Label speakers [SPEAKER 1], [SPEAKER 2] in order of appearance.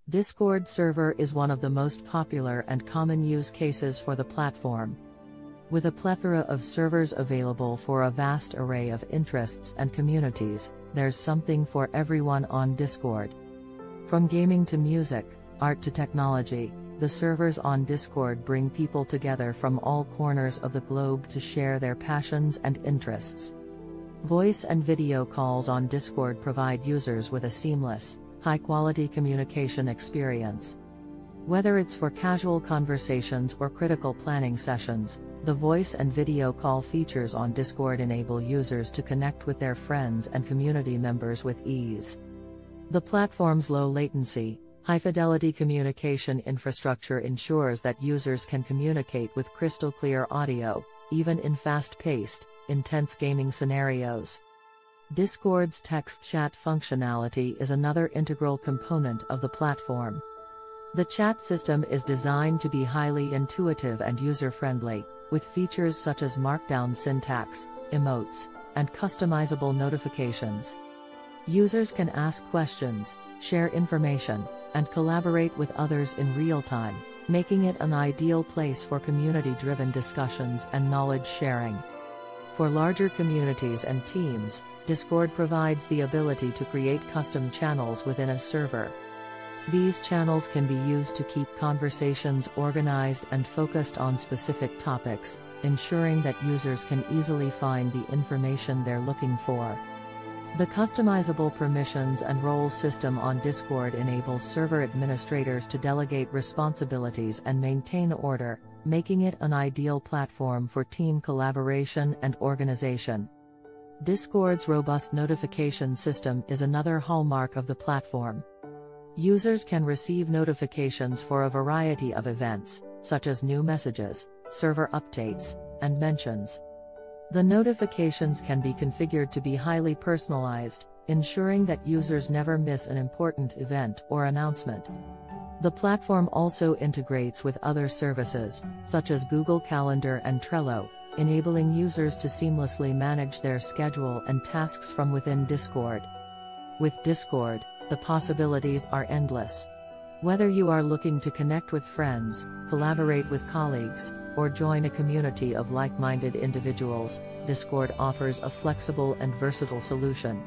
[SPEAKER 1] Discord server is one of the most popular and common use cases for the platform. With a plethora of servers available for a vast array of interests and communities, there's something for everyone on Discord. From gaming to music, art to technology, the servers on Discord bring people together from all corners of the globe to share their passions and interests. Voice and video calls on Discord provide users with a seamless, high-quality communication experience. Whether it's for casual conversations or critical planning sessions, the voice and video call features on Discord enable users to connect with their friends and community members with ease. The platform's low latency, high-fidelity communication infrastructure ensures that users can communicate with crystal-clear audio, even in fast-paced, intense gaming scenarios. Discord's text chat functionality is another integral component of the platform. The chat system is designed to be highly intuitive and user-friendly, with features such as markdown syntax, emotes, and customizable notifications. Users can ask questions, share information, and collaborate with others in real time, making it an ideal place for community-driven discussions and knowledge sharing. For larger communities and teams, Discord provides the ability to create custom channels within a server. These channels can be used to keep conversations organized and focused on specific topics, ensuring that users can easily find the information they're looking for. The customizable permissions and roles system on Discord enables server administrators to delegate responsibilities and maintain order, making it an ideal platform for team collaboration and organization. Discord's robust notification system is another hallmark of the platform. Users can receive notifications for a variety of events, such as new messages, server updates, and mentions. The notifications can be configured to be highly personalized, ensuring that users never miss an important event or announcement. The platform also integrates with other services, such as Google Calendar and Trello, enabling users to seamlessly manage their schedule and tasks from within Discord. With Discord, the possibilities are endless. Whether you are looking to connect with friends, collaborate with colleagues, or join a community of like-minded individuals, Discord offers a flexible and versatile solution.